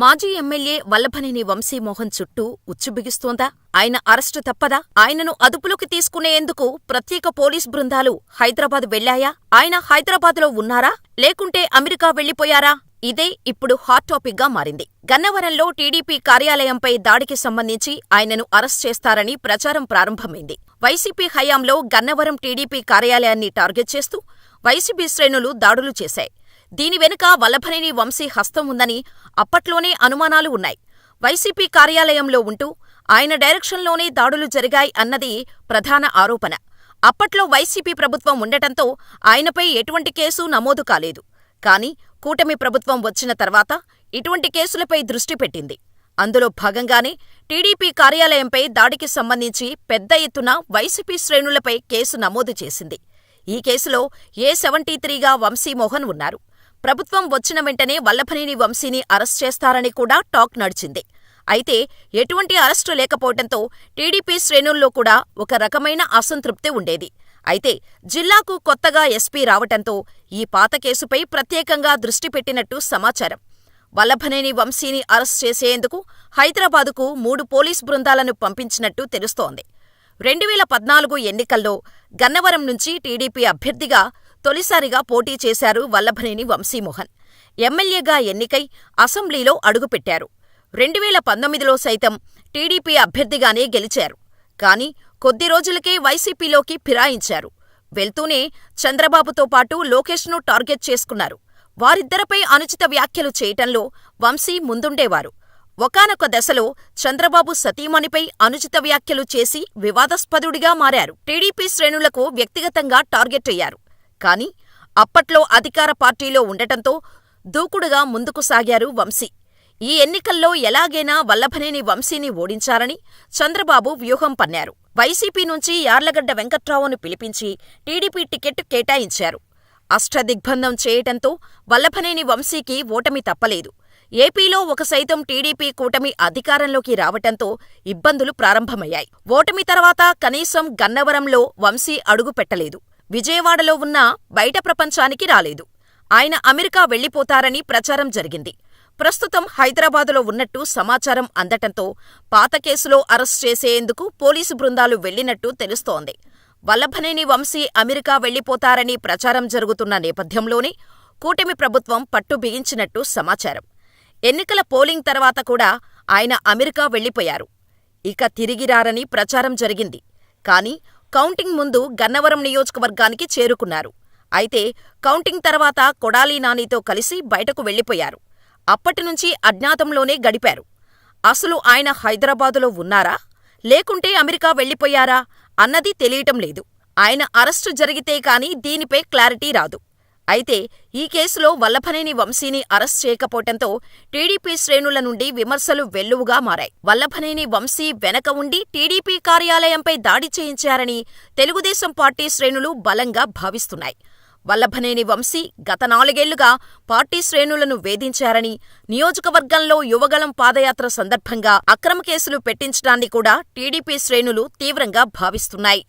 మాజీ ఎమ్మెల్యే వల్లభనేని వంశీమోహన్ చుట్టూ ఉచ్చు బిగుస్తోందా? ఆయన అరెస్టు తప్పదా? ఆయనను అదుపులోకి తీసుకునేందుకు ప్రత్యేక పోలీస్ బృందాలు హైదరాబాద్ వెళ్లాయా? ఆయన హైదరాబాద్లో ఉన్నారా? లేకుంటే అమెరికా వెళ్లిపోయారా? ఇదే ఇప్పుడు హాట్ టాపిక్ గా మారింది. గన్నవరంలో టీడీపీ కార్యాలయంపై దాడికి సంబంధించి ఆయనను అరెస్ట్ చేస్తారని ప్రచారం ప్రారంభమైంది. వైసీపీ హయాంలో గన్నవరం టీడీపీ కార్యాలయాన్ని టార్గెట్ చేస్తూ వైసీపీ శ్రేణులు దాడులు చేశాయి. దీని వెనుక వల్లభనేని వంశీ హస్తం ఉందని అప్పట్లోనే అనుమానాలు ఉన్నాయి. వైసీపీ కార్యాలయంలో ఉంటూ ఆయన డైరెక్షన్లోనే దాడులు జరిగాయి అన్నది ప్రధాన ఆరోపణ. అప్పట్లో వైసీపీ ప్రభుత్వం ఉండటంతో ఆయనపై ఎటువంటి కేసు నమోదు కాలేదు. కానీ కూటమి ప్రభుత్వం వచ్చిన తర్వాత ఇటువంటి కేసులపై దృష్టి పెట్టింది. అందులో భాగంగానే టీడీపీ కార్యాలయంపై దాడికి సంబంధించి పెద్ద ఎత్తున వైసీపీ శ్రేణులపై కేసు నమోదు చేసింది. ఈ కేసులో A73గా వంశీమోహన్ ఉన్నారు. ప్రభుత్వం వచ్చిన వెంటనే వల్లభనేని వంశీని అరెస్ట్ చేస్తారని కూడా టాక్ నడిచింది. అయితే ఎటువంటి అరెస్టు లేకపోవడంతో టీడీపీ శ్రేణుల్లో కూడా ఒక రకమైన అసంతృప్తి ఉండేది. అయితే జిల్లాకు కొత్తగా ఎస్పీ రావటంతో ఈ పాత కేసుపై ప్రత్యేకంగా దృష్టి పెట్టినట్టు సమాచారం. వల్లభనేని వంశీని అరెస్ట్ చేసేందుకు హైదరాబాదుకు 3 పోలీస్ బృందాలను పంపించినట్టు తెలుస్తోంది. 2014 ఎన్నికల్లో గన్నవరం నుంచి టీడీపీ అభ్యర్థిగా తొలిసారిగా పోటీ చేశారు వల్లభనేని వంశీమోహన్. ఎమ్మెల్యేగా ఎన్నికై అసెంబ్లీలో అడుగుపెట్టారు. 2019లో సైతం టీడీపీ అభ్యర్థిగానే గెలిచారు. కానీ కొద్ది రోజులకే వైసీపీలోకి ఫిరాయించారు. వెళ్తూనే చంద్రబాబుతో పాటు లోకేష్ను టార్గెట్ చేసుకున్నారు. వారిద్దరిపై అనుచిత వ్యాఖ్యలు చేయటంలో వంశీ ముందుండేవారు. ఒకానొక దశలో చంద్రబాబు సతీమణిపై అనుచిత వ్యాఖ్యలు చేసి వివాదాస్పదుడిగా మారారు. టీడీపీ శ్రేణులకు వ్యక్తిగతంగా టార్గెట్ అయ్యారు. కానీ అప్పట్లో అధికార పార్టీలో ఉండటంతో దూకుడుగా ముందుకు సాగారు వంశీ. ఈ ఎన్నికల్లో ఎలాగైనా వల్లభనేని వంశీని ఓడించాలని చంద్రబాబు వ్యూహం పన్నారు. వైసీపీ నుంచి యార్లగడ్డ వెంకట్రావును పిలిపించి టీడీపీ టికెట్ కేటాయించారు. అష్టదిగ్బంధం చేయటంతో వల్లభనేని వంశీకి ఓటమి తప్పలేదు. ఏపీలో ఒక సైతం టీడీపీ కూటమి అధికారంలోకి రావటంతో ఇబ్బందులు ప్రారంభమయ్యాయి. ఓటమి తర్వాత కనీసం గన్నవరంలో వంశీ అడుగు పెట్టలేదు. విజయవాడలో ఉన్నా బయట ప్రపంచానికి రాలేదు. ఆయన అమెరికా వెళ్లిపోతారని ప్రచారం జరిగింది. ప్రస్తుతం హైదరాబాదులో ఉన్నట్టు సమాచారం అందటంతో పాత కేసులో అరెస్ట్ చేసేందుకు పోలీసు బృందాలు వెళ్లినట్టు తెలుస్తోంది. వల్లభనేని వంశీ అమెరికా వెళ్లిపోతారని ప్రచారం జరుగుతున్న నేపథ్యంలోనే కూటమి ప్రభుత్వం పట్టు బిగించినట్టు సమాచారం. ఎన్నికల పోలింగ్ తర్వాత కూడా ఆయన అమెరికా వెళ్లిపోయారు. ఇక తిరిగిరారని ప్రచారం జరిగింది. కానీ కౌంటింగ్ ముందు గన్నవరం నియోజకవర్గానికి చేరుకున్నారు. అయితే కౌంటింగ్ తర్వాత కొడాలి నానితో కలిసి బయటకు వెళ్లిపోయారు. అప్పటినుంచి అజ్ఞాతంలోనే గడిపారు. అసలు ఆయన హైదరాబాదులో ఉన్నారా? లేకుంటే అమెరికా వెళ్లిపోయారా? అన్నది తెలియటం లేదు. ఆయన అరెస్టు జరిగితే కానీ దీనిపై క్లారిటీ రాదు. అయితే ఈ కేసులో వల్లభనేని వంశీని అరెస్ట్ చేయకపోవటంతో టీడీపీ శ్రేణుల నుండి విమర్శలు వెల్లువగా మారాయి. వల్లభనేని వంశీ వెనక ఉండి టీడీపీ కార్యాలయంపై దాడి చేయించారని తెలుగుదేశం పార్టీ శ్రేణులు బలంగా భావిస్తున్నాయి. వల్లభనేని వంశీ గత 4 ఏళ్లుగా పార్టీ శ్రేణులను వేధించారని, నియోజకవర్గంలో యువగళం పాదయాత్ర సందర్భంగా అక్రమ కేసులు పెట్టించడాన్ని కూడా టీడీపీ శ్రేణులు తీవ్రంగా భావిస్తున్నాయి.